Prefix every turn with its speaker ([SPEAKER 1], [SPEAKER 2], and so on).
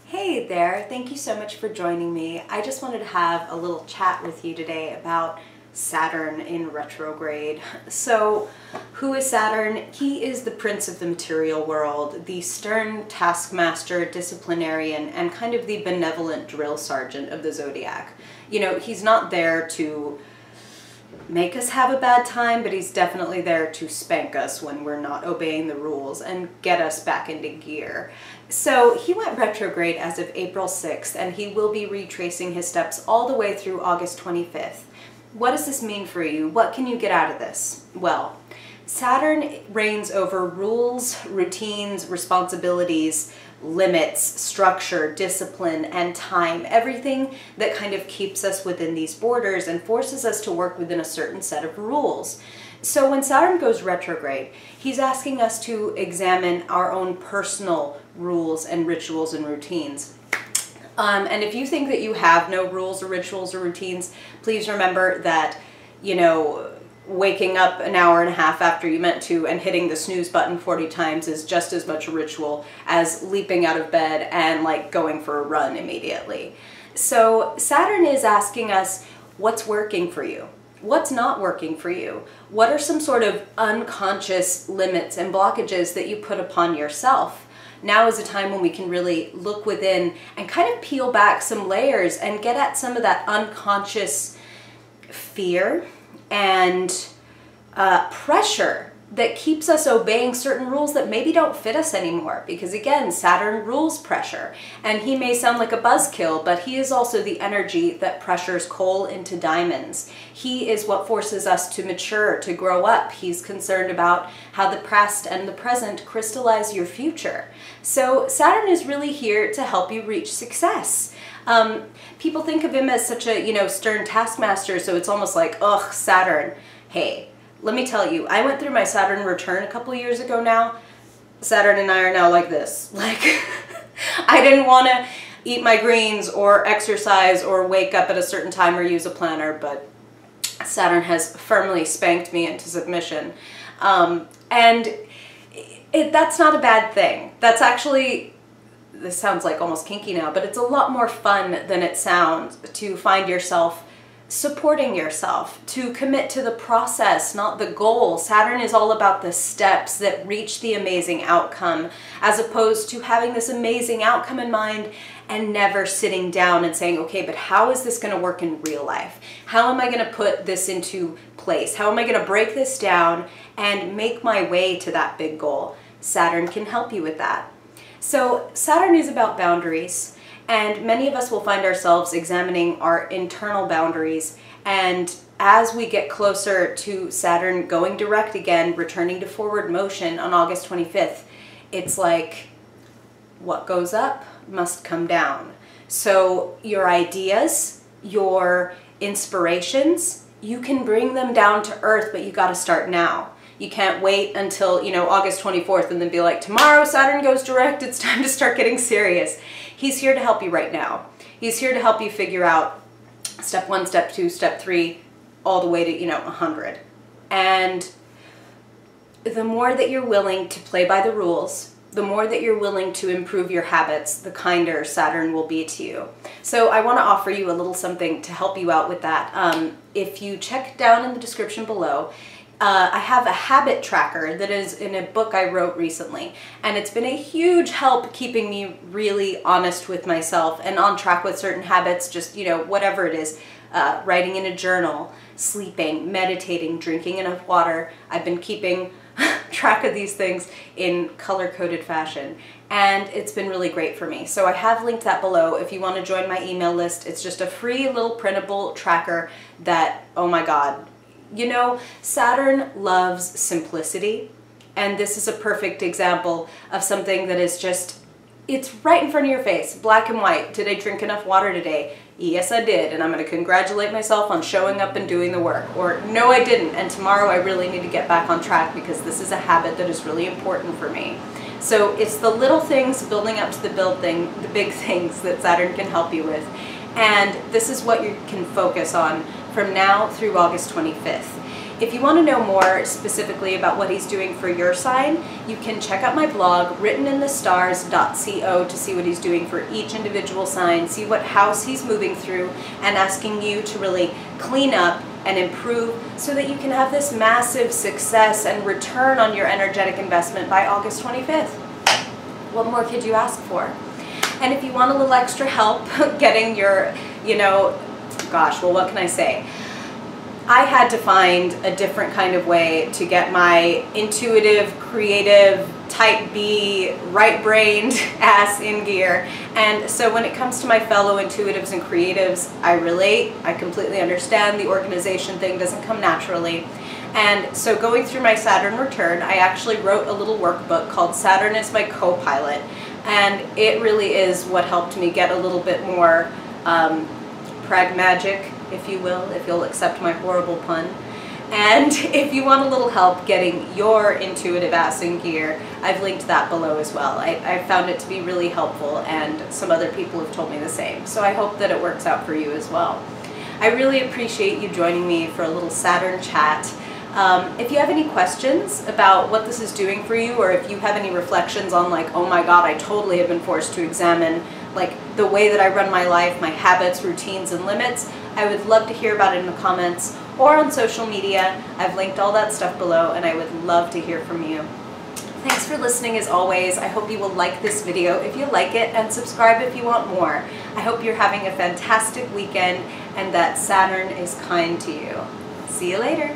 [SPEAKER 1] Hey there, thank you so much for joining me. I just wanted to have a little chat with you today about Saturn in retrograde. So, who is Saturn? He is the prince of the material world, the stern taskmaster, disciplinarian, and kind of the benevolent drill sergeant of the zodiac. You know, he's not there to make us have a bad time, but he's definitely there to spank us when we're not obeying the rules and get us back into gear. So he went retrograde as of April 6th, and he will be retracing his steps all the way through August 25th. What does this mean for you? What can you get out of this? Well, Saturn reigns over rules, routines, responsibilities, limits, structure, discipline, and time. Everything that kind of keeps us within these borders and forces us to work within a certain set of rules. So when Saturn goes retrograde, he's asking us to examine our own personal rules and rituals and routines. And if you think that you have no rules or rituals or routines, please remember that, you know, waking up an hour and a half after you meant to and hitting the snooze button 40 times is just as much a ritual as leaping out of bed and like going for a run immediately. So Saturn is asking us, what's working for you? What's not working for you? What are some sort of unconscious limits and blockages that you put upon yourself? Now is a time when we can really look within and kind of peel back some layers and get at some of that unconscious fear and pressure that keeps us obeying certain rules that maybe don't fit us anymore. Because again, Saturn rules pressure, and he may sound like a buzzkill, but he is also the energy that pressures coal into diamonds. He is what forces us to mature, to grow up. He's concerned about how the past and the present crystallize your future. So Saturn is really here to help you reach success. People think of him as such a, you know, stern taskmaster, so it's almost like, ugh, Saturn. Hey, let me tell you, I went through my Saturn return a couple years ago now. Saturn and I are now like this. Like, I didn't want to eat my greens or exercise or wake up at a certain time or use a planner, but Saturn has firmly spanked me into submission. And that's not a bad thing. That's actually, this sounds like almost kinky now, but it's a lot more fun than it sounds to find yourself supporting yourself, to commit to the process, not the goal. Saturn is all about the steps that reach the amazing outcome, as opposed to having this amazing outcome in mind and never sitting down and saying, okay, but how is this going to work in real life? How am I going to put this into place? How am I going to break this down and make my way to that big goal? Saturn can help you with that. So Saturn is about boundaries. And many of us will find ourselves examining our internal boundaries. And as we get closer to Saturn going direct again, returning to forward motion on August 25th, it's like what goes up must come down. So your ideas, your inspirations, you can bring them down to earth, but you got to start now. You can't wait until, you know, August 24th and then be like, tomorrow Saturn goes direct, it's time to start getting serious. He's here to help you right now. He's here to help you figure out step 1, step 2, step 3, all the way to, you know, 100. And the more that you're willing to play by the rules, the more that you're willing to improve your habits, the kinder Saturn will be to you. So I want to offer you a little something to help you out with that. If you check down in the description below, I have a habit tracker that is in a book I wrote recently, and it's been a huge help keeping me really honest with myself and on track with certain habits, just, you know, whatever it is, writing in a journal, sleeping, meditating, drinking enough water. I've been keeping track of these things in color-coded fashion, and it's been really great for me. So I have linked that below if you want to join my email list. It's just a free little printable tracker that, oh my God, you know, Saturn loves simplicity, and this is a perfect example of something that is just, it's right in front of your face, black and white. Did I drink enough water today? Yes, I did, and I'm going to congratulate myself on showing up and doing the work. Or, no, I didn't, and tomorrow I really need to get back on track because this is a habit that is really important for me. So it's the little things building up to the big things that Saturn can help you with. And this is what you can focus on from now through August 25th. If you want to know more specifically about what he's doing for your sign, you can check out my blog, writteninthestars.co, to see what he's doing for each individual sign, see what house he's moving through, and asking you to really clean up and improve so that you can have this massive success and return on your energetic investment by August 25th. What more could you ask for? And if you want a little extra help getting your, gosh, well, what can I say? I had to find a different kind of way to get my intuitive, creative, type B, right-brained ass in gear. And so when it comes to my fellow intuitives and creatives, I relate, I completely understand. The organization thing doesn't come naturally. And so going through my Saturn return, I actually wrote a little workbook called Saturn is My Co-Pilot. And it really is what helped me get a little bit more pragmatic, if you will, if you'll accept my horrible pun. And if you want a little help getting your intuitive ass in gear, I've linked that below as well. I found it to be really helpful, and some other people have told me the same. So I hope that it works out for you as well. I really appreciate you joining me for a little Saturn chat. If you have any questions about what this is doing for you, or if you have any reflections on like, oh my God, I totally have been forced to examine like the way that I run my life, my habits, routines, and limits, I would love to hear about it in the comments or on social media. I've linked all that stuff below, and I would love to hear from you. Thanks for listening as always. I hope you will like this video if you like it, and subscribe if you want more. I hope you're having a fantastic weekend and that Saturn is kind to you. See you later.